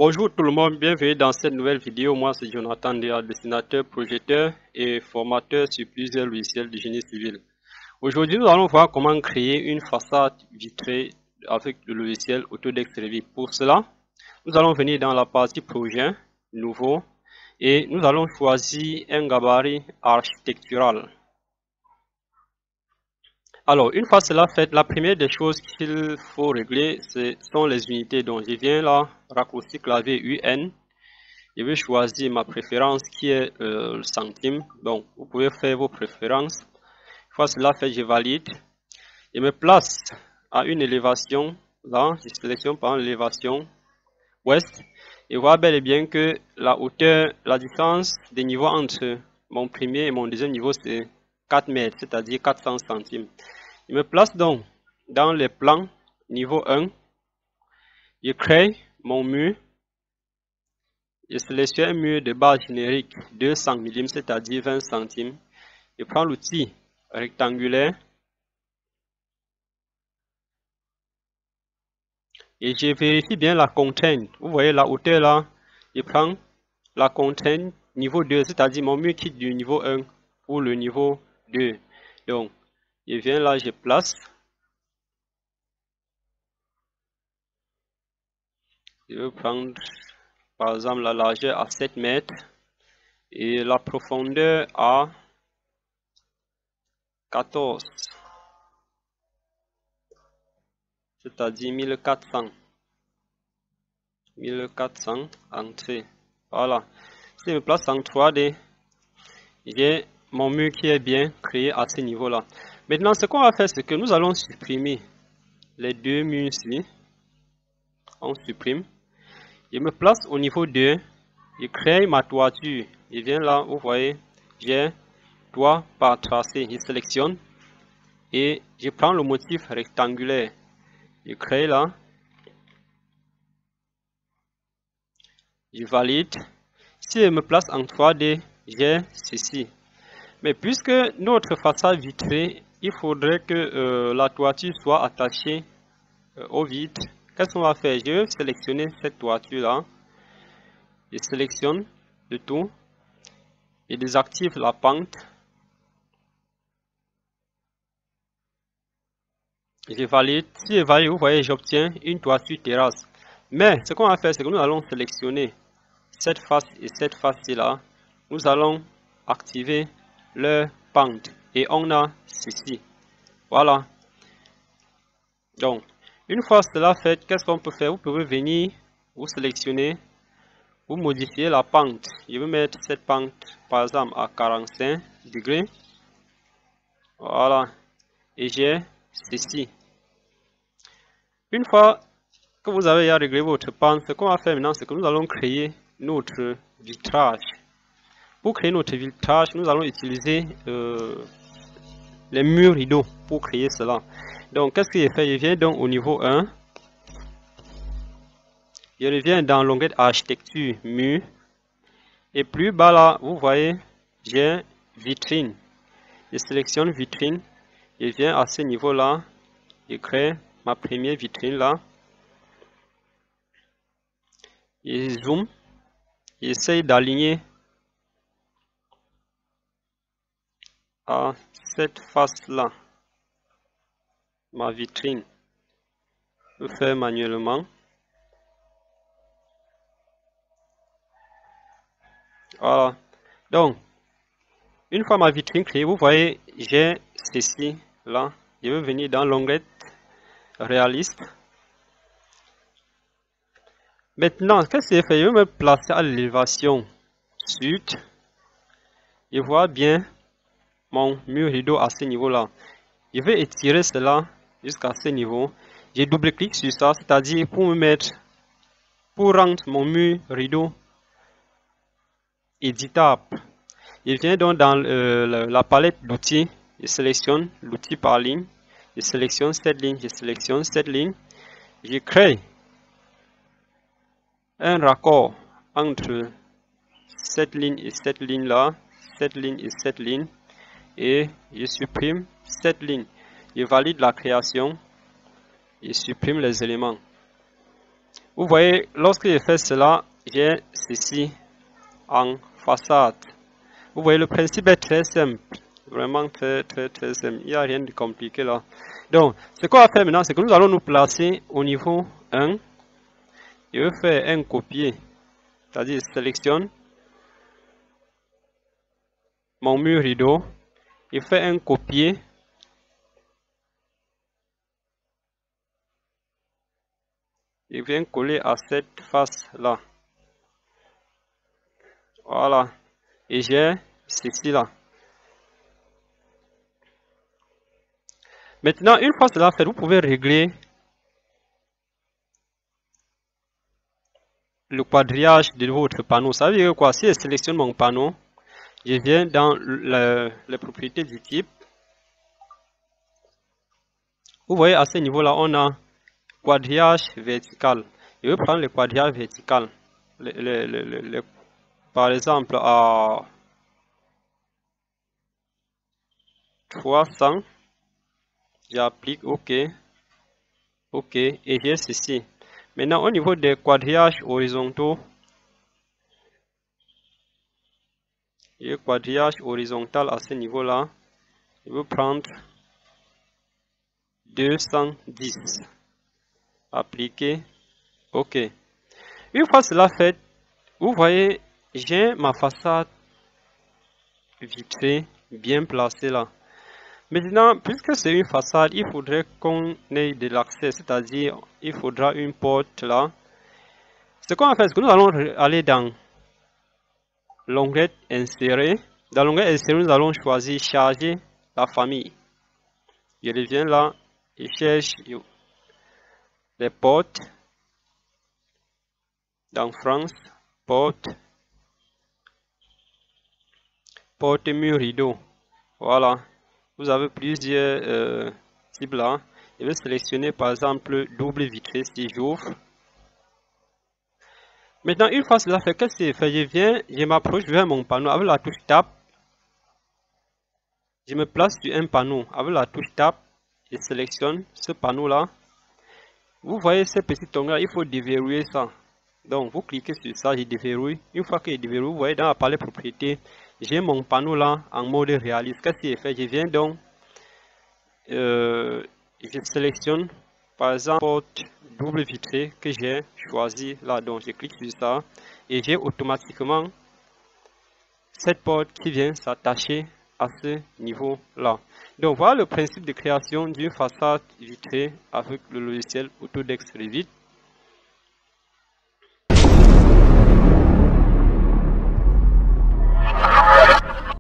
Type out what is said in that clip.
Bonjour tout le monde, bienvenue dans cette nouvelle vidéo. Moi c'est Jonathan Dia, dessinateur, projecteur et formateur sur plusieurs logiciels de génie civil. Aujourd'hui nous allons voir comment créer une façade vitrée avec le logiciel Autodesk Revit. Pour cela, nous allons venir dans la partie projet, nouveau, et nous allons choisir un gabarit architectural. Alors, une fois cela fait, la première des choses qu'il faut régler, ce sont les unités. Donc, je viens là, raccourci clavier UN. Je vais choisir ma préférence qui est le centime. Donc, vous pouvez faire vos préférences. Une fois cela fait, je valide. Je me place à une élévation. Là, je sélectionne par l'élévation ouest. Et vois bel et bien que la hauteur, la distance des niveaux entre mon premier et mon deuxième niveau, c'est 4 mètres, c'est-à-dire 400 centimes. Je me place donc dans les plans niveau 1. Je crée mon mur. Je sélectionne un mur de base générique 200 mm, c'est-à-dire 20 centimes. Je prends l'outil rectangulaire et je vérifie bien la contrainte. Vous voyez la hauteur là. Je prends la contrainte niveau 2, c'est-à-dire mon mur quitte du niveau 1 pour le niveau 2. Donc, je viens là, je place. Je vais prendre par exemple la largeur à 7 mètres et la profondeur à 14, c'est-à-dire 1400 entrées. Voilà. Si je me place en 3D, j'ai mon mur qui est bien créé à ce niveau-là. Maintenant, ce qu'on va faire, c'est que nous allons supprimer les deux murs ici. On supprime. Je me place au niveau 2. Je crée ma toiture. Je viens là, vous voyez, j'ai toit par tracé. Je sélectionne et je prends le motif rectangulaire. Je crée là. Je valide. Si je me place en 3D, j'ai ceci. Mais puisque notre façade vitrée, il faudrait que la toiture soit attachée au vitre. Qu'est-ce qu'on va faire? Je vais sélectionner cette toiture-là. Je sélectionne le tout. Je désactive la pente. Je valide. Si je valide, vous voyez, j'obtiens une toiture terrasse. Mais ce qu'on va faire, c'est que nous allons sélectionner cette face et cette face-là. Nous allons activer leur pente. Et on a ceci. Voilà. Donc, une fois cela fait, qu'est-ce qu'on peut faire? Vous pouvez venir, vous sélectionner, vous modifier la pente. Je vais mettre cette pente, par exemple, à 45 degrés. Voilà. Et j'ai ceci. Une fois que vous avez réglé votre pente, ce qu'on va faire maintenant, c'est que nous allons créer notre vitrage. Pour créer notre vitrage, nous allons utiliser les murs rideaux pour créer cela. Donc, qu'est-ce que j'ai fait? Je viens donc au niveau 1. Je reviens dans l'onglet architecture, mur. Et plus bas là, vous voyez, j'ai vitrine. Je sélectionne vitrine. Je viens à ce niveau là. Je crée ma première vitrine là. Je zoome. J'essaye d'aligner à cette face là ma vitrine. Je le fais manuellement. Voilà. Donc, une fois ma vitrine créée, vous voyez, j'ai ceci là. Je vais venir dans l'onglet réaliste. Maintenant, qu'est-ce que je fais? Je vais me placer à l'élévation sud. Je vois bien mon mur rideau à ce niveau-là. Je vais étirer cela jusqu'à ce niveau. Je double-clique sur ça, c'est-à-dire pour rendre mon mur rideau éditable. Je viens donc dans la palette d'outils. Je sélectionne l'outil par ligne. Je sélectionne cette ligne. Je sélectionne cette ligne. Je crée un raccord entre cette ligne et cette ligne là, cette ligne et cette ligne, et je supprime cette ligne. Je valide la création et supprime les éléments. Vous voyez, lorsque je fais cela, j'ai ceci en façade. Vous voyez, le principe est très simple. Vraiment très simple. Il n'y a rien de compliqué là. Donc, ce qu'on va faire maintenant, c'est que nous allons nous placer au niveau 1. Je vais faire un copier. C'est-à-dire, je sélectionne mon mur rideau. Je fais un copier. Je viens coller à cette face-là. Voilà. Et j'ai ceci là. Maintenant, une fois cela fait, vous pouvez régler le quadrillage de votre panneau. Ça veut dire quoi? Si je sélectionne mon panneau, je viens dans les propriétés du type. Vous voyez, à ce niveau-là, on a quadrillage vertical. Je vais prendre le quadrillage vertical. Par exemple, à 300, j'applique OK. OK, et j'ai ceci. Maintenant, au niveau des quadrillages horizontaux, le quadrillage horizontal à ce niveau-là, je vais prendre 210. Appliquer. OK. Une fois cela fait, vous voyez, j'ai ma façade vitrée bien placée là. Maintenant, puisque c'est une façade, il faudrait qu'on ait de l'accès, c'est-à-dire il faudra une porte là. Ce qu'on va faire, c'est que nous allons aller dans l'onglet insérer. Dans l'onglet insérer, nous allons choisir charger la famille. Je reviens là et cherche les portes. Dans France, porte mur rideau. Voilà. Vous avez plusieurs types là. Je vais sélectionner par exemple double vitré si j'ouvre. Maintenant, une fois cela fait, qu'est-ce que je fais? Je viens, je m'approche vers mon panneau avec la touche Tab. Je me place sur un panneau avec la touche Tab. Je sélectionne ce panneau là. Vous voyez ce petit onglet, il faut déverrouiller ça. Donc, vous cliquez sur ça, je déverrouille. Une fois que je déverrouille, vous voyez dans la palette propriété, j'ai mon panneau là en mode réaliste. Qu'est-ce que je fais? Je viens donc, je sélectionne par exemple porte double vitrée que j'ai choisi là. Donc, je clique sur ça et j'ai automatiquement cette porte qui vient s'attacher à ce niveau là. Donc, voilà le principe de création d'une façade vitrée avec le logiciel Autodesk Revit.